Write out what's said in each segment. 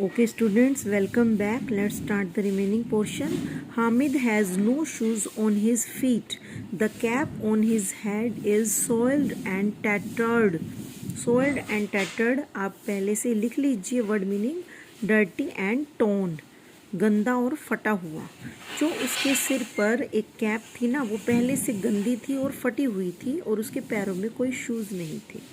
Okay, students, welcome back. Let's start the remaining portion. Hamid has no shoes on his feet. The cap on his head is soiled and tattered. Soiled and tattered. आप पहले से लिख लीजिए word meaning dirty and tone, गंदा और फटा हुआ। जो उसके सिर पर एक कैप थी ना, वो पहले से गंदी थी और फटी हुई थी और उसके पैरों में कोई शूज़ नहीं थे।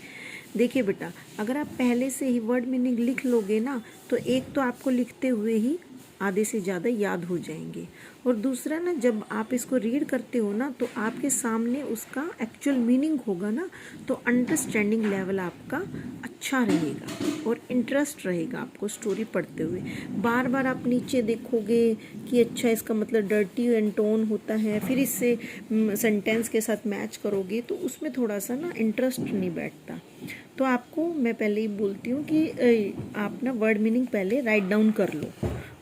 देखिए बेटा, अगर आप पहले से ही वर्ड मीनिंग लिख लोगे ना, तो एक तो आपको लिखते हुए ही आधे से ज़्यादा याद हो जाएंगे, और दूसरा ना, जब आप इसको रीड करते हो ना, तो आपके सामने उसका एक्चुअल मीनिंग होगा ना, तो अंडरस्टैंडिंग लेवल आपका अच्छा रहेगा और इंटरेस्ट रहेगा आपको स्टोरी पढ़ते हुए। बार बार आप नीचे देखोगे कि अच्छा इसका मतलब डर्टी एंड टोन होता है, फिर इससे सेंटेंस के साथ मैच करोगे, तो उसमें थोड़ा सा ना इंटरेस्ट नहीं बैठता। तो आपको मैं पहले ही बोलती हूँ कि आप ना वर्ड मीनिंग पहले राइट डाउन कर लो,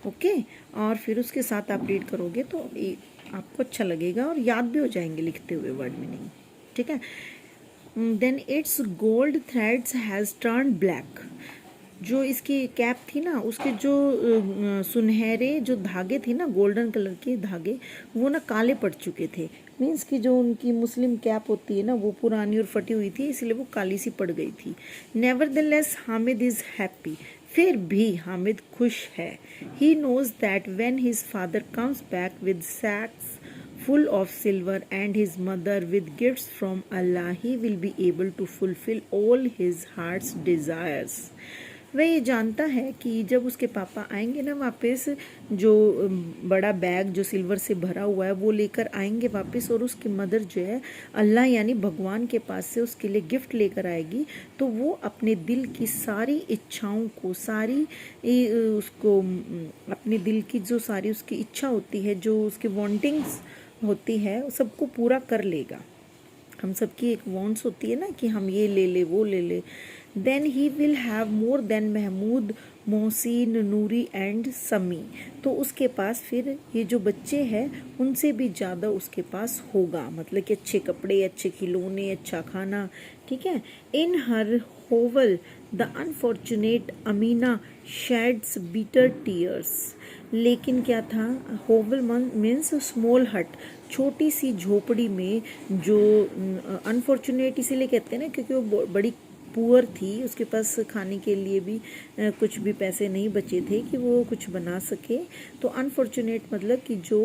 ओके, और फिर उसके साथ आप रीड करोगे तो आपको अच्छा लगेगा और याद भी हो जाएंगे लिखते हुए वर्ड मीनिंग, ठीक है। Then it's gold threads has turn black. जो इसकी कैप थी ना, उसके जो सुनहरे जो धागे थे ना, गोल्डन कलर के धागे, वो ना काले पड़ चुके थे। मीन्स कि जो उनकी मुस्लिम कैप होती है ना, वो पुरानी और फटी हुई थी, इसलिए वो काली सी पड़ गई थी। Nevertheless Hamid is happy. फिर भी हामिद खुश है। He knows that when his father comes back with sacks full of silver and his mother with gifts from Allah, he will be able to fulfill all his heart's desires. वह ये जानता है कि जब उसके पापा आएंगे ना वापस, जो बड़ा बैग जो सिल्वर से भरा हुआ है वो लेकर आएंगे वापस, और उसकी मदर जो है अल्लाह यानी भगवान के पास से उसके लिए गिफ्ट लेकर आएगी, तो वो अपने दिल की सारी इच्छाओं को, सारी उसको अपने दिल की जो सारी उसकी इच्छा होती है, जो उसकी वांटिंग्स होती है, सबको पूरा कर लेगा। हम सबकी एक वांट्स होती है ना कि हम ये ले ले वो ले ले। Then he will have more than Mahmood, Mohsin, Noori and Sami. तो उसके पास फिर ये जो बच्चे हैं उनसे भी ज़्यादा उसके पास होगा, मतलब कि अच्छे कपड़े, अच्छे खिलौने, अच्छा खाना, ठीक है। इन हर होवल the unfortunate Amina shades bitter tears. लेकिन क्या था, होवल मीन्स स्मॉल हट, छोटी सी झोपड़ी में, जो अनफॉर्चुनेट इसीलिए कहते हैं ना क्योंकि वो बड़ी पुअर थी, उसके पास खाने के लिए भी कुछ भी पैसे नहीं बचे थे कि वो कुछ बना सके। तो अनफॉर्चुनेट मतलब कि जो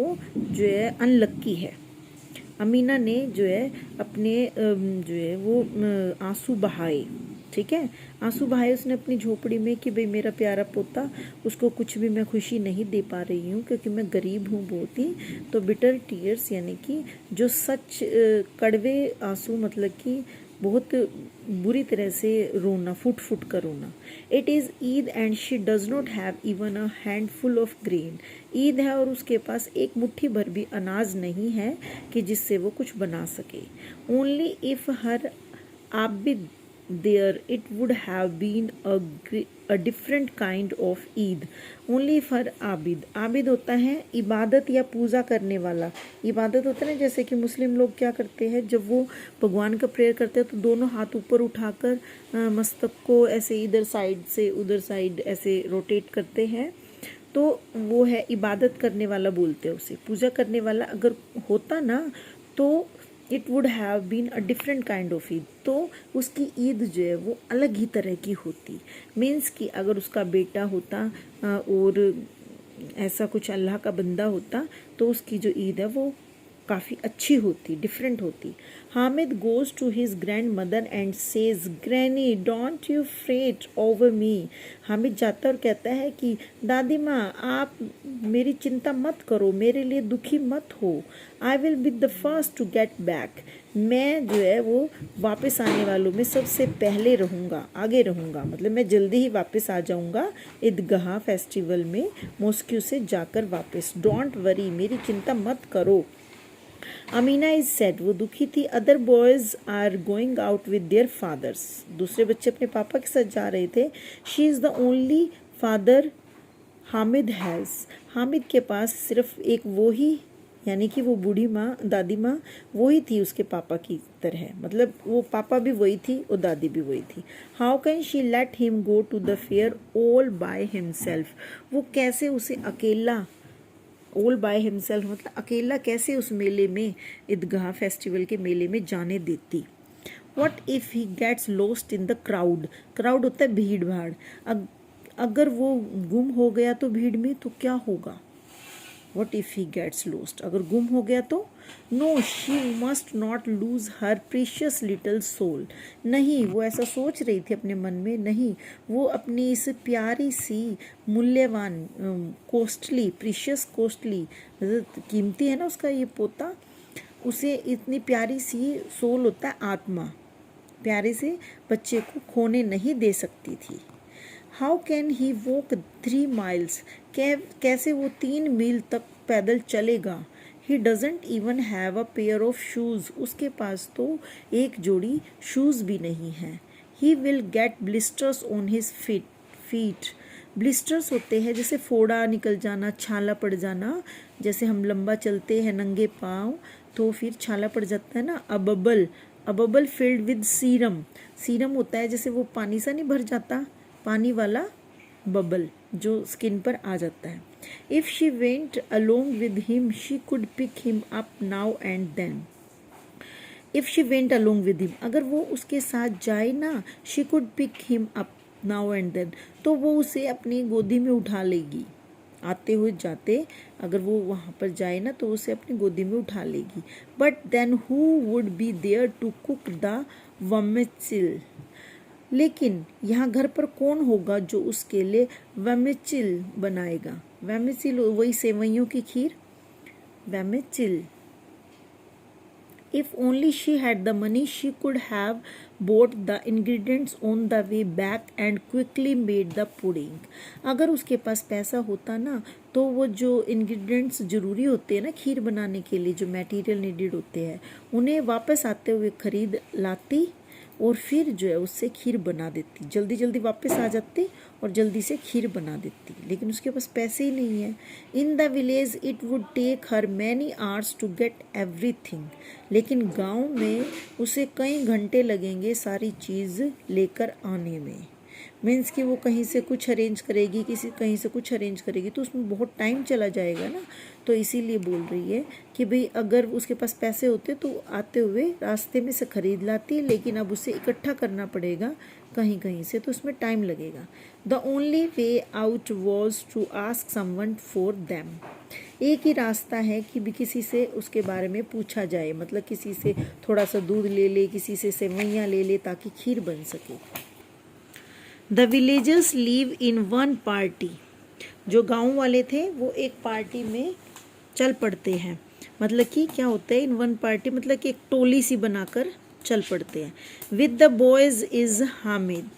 है अनलक्की है। अमीना ने जो है अपने जो है वो आंसू बहाए, ठीक है, आंसू बहाए उसने अपनी झोपड़ी में कि भाई मेरा प्यारा पोता, उसको कुछ भी मैं खुशी नहीं दे पा रही हूँ क्योंकि मैं गरीब हूँ बहुत ही। तो बिटर टीयर्स यानी कि जो सच कड़वे आंसू, मतलब कि बहुत बुरी तरह से रोना, फुट फुट कर रोना। It is Eid and she does not have even a handful of grain. Eid है और उसके पास एक मुट्ठी भर भी अनाज नहीं है कि जिससे वो कुछ बना सके। Only if her Abid there it would have been a different kind of Eid. Only for Abid. Abid होता है इबादत या पूजा करने वाला। इबादत होता है ना, जैसे कि मुस्लिम लोग क्या करते हैं, जब वो भगवान का प्रेयर करते हैं तो दोनों हाथ ऊपर उठाकर मस्तक को ऐसे इधर साइड से उधर साइड ऐसे रोटेट करते हैं, तो वो है इबादत करने वाला बोलते हैं उसे। पूजा करने वाला अगर होता ना, तो it would have been a different kind of Eid. तो उसकी ईद जो है वो अलग ही तरह की होती। मीन्स कि अगर उसका बेटा होता और ऐसा कुछ अल्लाह का बंदा होता, तो उसकी जो ईद है वो काफ़ी अच्छी होती, डिफरेंट होती। Hamid goes to his grandmother and says granny don't you fret over me. Hamid जाता और कहता है कि दादी माँ, आप मेरी चिंता मत करो, मेरे लिए दुखी मत हो। I will be the first to get back. मैं जो है वो वापस आने वालों में सबसे पहले रहूँगा, आगे रहूँगा, मतलब मैं जल्दी ही वापस आ जाऊँगा ईदगाह फेस्टिवल में मॉस्क्यू से जाकर वापस। डोंट वरी, मेरी चिंता मत करो। अमीना इज सेड, वो दुखी थी। Other boys are going out with their fathers, दूसरे बच्चे अपने पापा के साथ जा रहे थे। She is the only father Hamid has. Hamid के पास सिर्फ एक वो ही यानी कि वो बूढ़ी माँ, दादी माँ वही थी उसके पापा की तरह, मतलब वो पापा भी वही थी और दादी भी वही थी। How can she let him go to the fair all by himself, वो कैसे उसे अकेला, ऑल बाय हिमसेल्फ मतलब अकेला कैसे उस मेले में, ईदगाह फेस्टिवल के मेले में जाने देती। What if he gets lost in the crowd, crowd होता है भीड़ भाड़, अगर वो गुम हो गया तो भीड़ में तो क्या होगा। What if he gets lost, अगर गुम हो गया तो। No she must not lose her precious little soul, नहीं वो ऐसा सोच रही थी अपने मन में, नहीं वो अपनी इस प्यारी सी मूल्यवान, कॉस्टली, प्रीशियस कॉस्टली, कीमती है ना उसका ये पोता, उसे इतनी प्यारी सी सोल होता है आत्मा, प्यारे से बच्चे को खोने नहीं दे सकती थी। How can he walk 3 miles, कैसे वो 3 मील तक पैदल चलेगा। He doesn't even have a pair of shoes, उसके पास तो एक जोड़ी शूज़ भी नहीं है। He will get blisters on his feet, blisters होते हैं जैसे फोड़ा निकल जाना, छाला पड़ जाना, जैसे हम लंबा चलते हैं नंगे पाँव तो फिर छाला पड़ जाता है ना। A bubble filled with serum, serum होता है जैसे वो पानी सा नहीं भर जाता, पानी वाला बबल जो स्किन पर आ जाता है। If she went along with him she could pick him up now and then, if she went along with him, अगर वो उसके साथ जाए ना, she could pick him up now and then, तो वो उसे अपनी गोदी में उठा लेगी, आते हुए जाते अगर वो वहाँ पर जाए ना तो उसे अपनी गोदी में उठा लेगी। But then who would be there to cook the vermicelli, लेकिन यहाँ घर पर कौन होगा जो उसके लिए वेमेचिल बनाएगा। वेमेचिल वही सेवइयों की खीर, vermicelli. If only she had the money she could have bought the ingredients on the way back and quickly made the pudding, अगर उसके पास पैसा होता ना तो वो जो इंग्रेडिएंट्स ज़रूरी होते हैं ना खीर बनाने के लिए, जो मटेरियल नीडेड होते हैं, उन्हें वापस आते हुए ख़रीद लाती और फिर जो है उससे खीर बना देती, जल्दी जल्दी वापस आ जाती और जल्दी से खीर बना देती, लेकिन उसके पास पैसे ही नहीं है। In the village it would take her many hours to get everything, लेकिन गांव में उसे कई घंटे लगेंगे सारी चीज़ लेकर आने में। मीन्स कि वो कहीं से कुछ अरेंज करेगी, कहीं से कुछ अरेंज करेगी तो उसमें बहुत टाइम चला जाएगा ना, तो इसीलिए बोल रही है कि भाई अगर उसके पास पैसे होते तो आते हुए रास्ते में से ख़रीद लाती, लेकिन अब उसे इकट्ठा करना पड़ेगा कहीं कहीं से, तो उसमें टाइम लगेगा। The only way out was to ask someone for them, एक ही रास्ता है कि भी किसी से उसके बारे में पूछा जाए, मतलब किसी से थोड़ा सा दूध ले ले, किसी से सेवइयाँ ले ले ताकि खीर बन सके। The villagers leave in one party, जो गांव वाले थे वो एक पार्टी में चल पड़ते हैं, मतलब कि क्या होता है इन वन पार्टी, मतलब कि एक टोली सी बनाकर चल पड़ते हैं। With the boys is Hamid,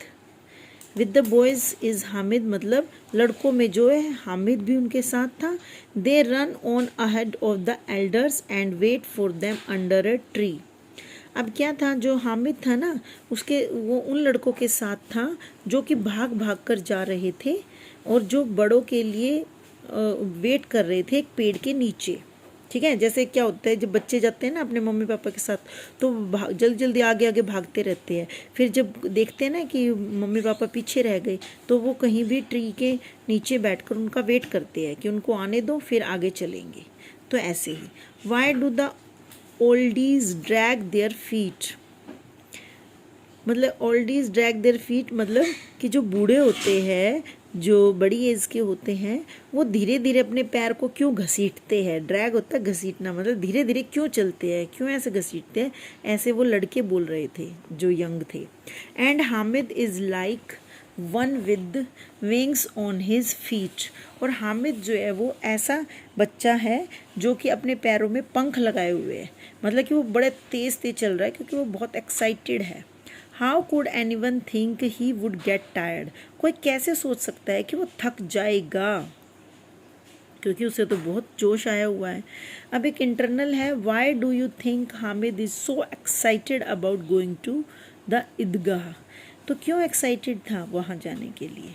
with the boys is Hamid मतलब लड़कों में जो है हामिद भी उनके साथ था। They ran on ahead of the elders and wait for them under a tree. अब क्या था, जो हामिद था ना उसके वो उन लड़कों के साथ था जो कि भाग भाग कर जा रहे थे और जो बड़ों के लिए वेट कर रहे थे एक पेड़ के नीचे। ठीक है, जैसे क्या होता है जब बच्चे जाते हैं ना अपने मम्मी पापा के साथ तो जल्दी जल्दी आगे आगे भागते रहते हैं, फिर जब देखते हैं ना कि मम्मी पापा पीछे रह गए तो वो कहीं भी ट्री के नीचे बैठकर उनका वेट करते हैं कि उनको आने दो फिर आगे चलेंगे। तो ऐसे ही why do the oldies drag their feet, मतलब ओल्डीज ड्रैग देयर फीट मतलब कि जो बूढ़े होते हैं, जो बड़ी एज के होते हैं, वो धीरे धीरे अपने पैर को क्यों घसीटते हैं। ड्रैग होता है घसीटना, मतलब धीरे धीरे क्यों चलते हैं, क्यों ऐसे घसीटते हैं, ऐसे वो लड़के बोल रहे थे जो यंग थे। And Hamid is like one with wings on his feet, और हामिद जो है वो ऐसा बच्चा है जो कि अपने पैरों में पंख लगाए हुए है, मतलब कि वो बड़े तेज़ तेज़ चल रहा है क्योंकि वो बहुत एक्साइटेड है। How could any one think he would get tired, कोई कैसे सोच सकता है कि वो थक जाएगा, क्योंकि उसे तो बहुत जोश आया हुआ है। अब एक इंटरनल है, why do you think Hamid is so excited about going to the Eidgah, तो क्यों एक्साइटेड था वहाँ जाने के लिए।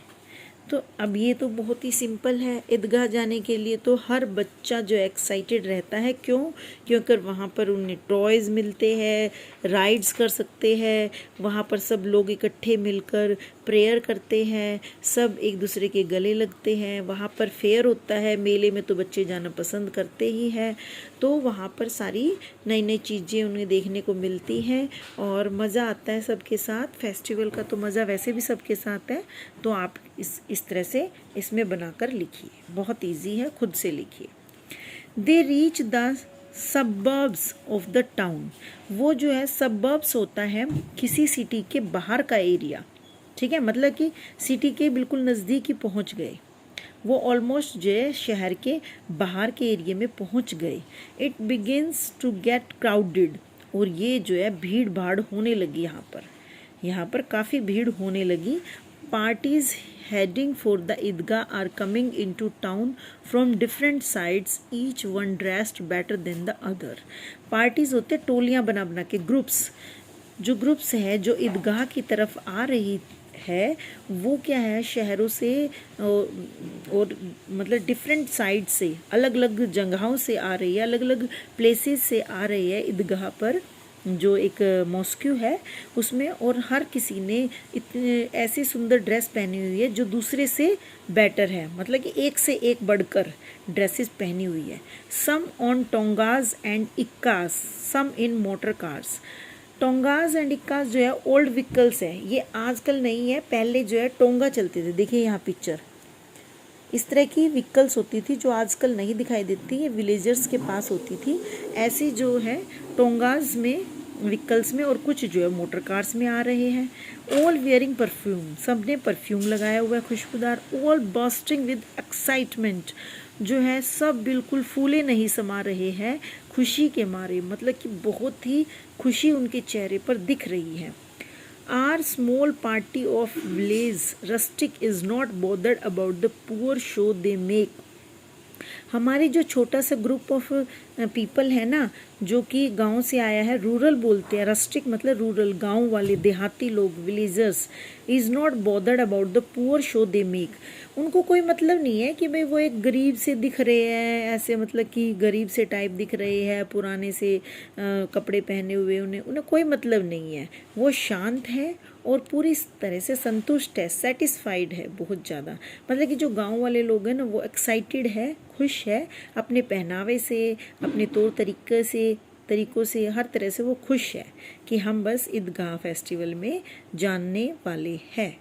तो अब ये तो बहुत ही सिंपल है। ईदगाह जाने के लिए तो हर बच्चा जो एक्साइटेड रहता है, क्यों? क्योंकि वहाँ पर उन्हें टॉयज़ मिलते हैं, राइड्स कर सकते हैं, वहाँ पर सब लोग इकट्ठे मिलकर प्रेयर करते हैं, सब एक दूसरे के गले लगते हैं, वहाँ पर फेयर होता है, मेले में तो बच्चे जाना पसंद करते ही हैं। तो वहाँ पर सारी नई नई चीज़ें उन्हें देखने को मिलती हैं और मज़ा आता है सबके साथ। फेस्टिवल का तो मज़ा वैसे भी सबके साथ है। तो आप इस तरह से इसमें बनाकर लिखिए, बहुत इजी है, खुद से लिखिए। They reach the suburbs of the town. वो जो है सबर्ब्स होता है किसी सिटी के बाहर का एरिया, ठीक है, मतलब कि सिटी के बिल्कुल नज़दीक ही पहुंच गए, वो ऑलमोस्ट जो है शहर के बाहर के एरिया में पहुंच गए। It begins to get crowded, और ये जो है भीड़ भाड़ होने लगी, यहाँ पर काफ़ी भीड़ होने लगी। Parties heading for the Idgah are coming into town from different sides, each one dressed better than the other. Parties होते टोलियाँ बना बना के, ग्रुप्स, जो ग्रुप्स है जो ईदगाह की तरफ आ रही है वो क्या है, शहरों से और मतलब डिफरेंट साइड से, अलग अलग जगहों से आ रही है, अलग अलग प्लेसेस से आ रही है ईदगाह पर, जो एक मॉस्क्यू है उसमें। और हर किसी ने इतने ऐसी सुंदर ड्रेस पहनी हुई है जो दूसरे से बेटर है, मतलब कि एक से एक बढ़कर ड्रेसेस पहनी हुई है। Some on tongas and ekkas, some in motor cars. Tongas and ekkas जो है ओल्ड व्हीकल्स है, ये आजकल नहीं है, पहले जो है टोंगा चलते थे। देखिए यहाँ पिक्चर, इस तरह की व्हीकल्स होती थी जो आजकल नहीं दिखाई देती, ये विलेजर्स के पास होती थी। ऐसी जो है टोंगाज में व्हीकल्स में, और कुछ जो है मोटर कार्स में आ रहे हैं। ऑल वेयरिंग परफ्यूम, सब ने परफ्यूम लगाया हुआ है खुशबूदार। ऑल बर्स्टिंग विद एक्साइटमेंट, जो है सब बिल्कुल फूले नहीं समा रहे हैं खुशी के मारे, मतलब कि बहुत ही खुशी उनके चेहरे पर दिख रही है। Our small party of village rustic is not bothered about the poor show they make. हमारी जो छोटा सा ग्रुप ऑफ पीपल है ना, जो कि गांव से आया है, रूरल बोलते हैं, रस्टिक मतलब रूरल, गांव वाले, देहाती लोग, villagers, is not bothered about the poor show they make. उनको कोई मतलब नहीं है कि भाई वो एक गरीब से दिख रहे हैं, ऐसे मतलब कि गरीब से टाइप दिख रहे हैं, पुराने से कपड़े पहने हुए, उन्हें कोई मतलब नहीं है। वो शांत है और पूरी तरह से संतुष्ट है, सेटिस्फाइड है बहुत ज़्यादा। मतलब कि जो गांव वाले लोग हैं ना, वो एक्साइटेड है, खुश है, अपने पहनावे से, अपने तौर तरीकों से, हर तरह से वो खुश है कि हम बस ईदगाह फेस्टिवल में जानने वाले हैं।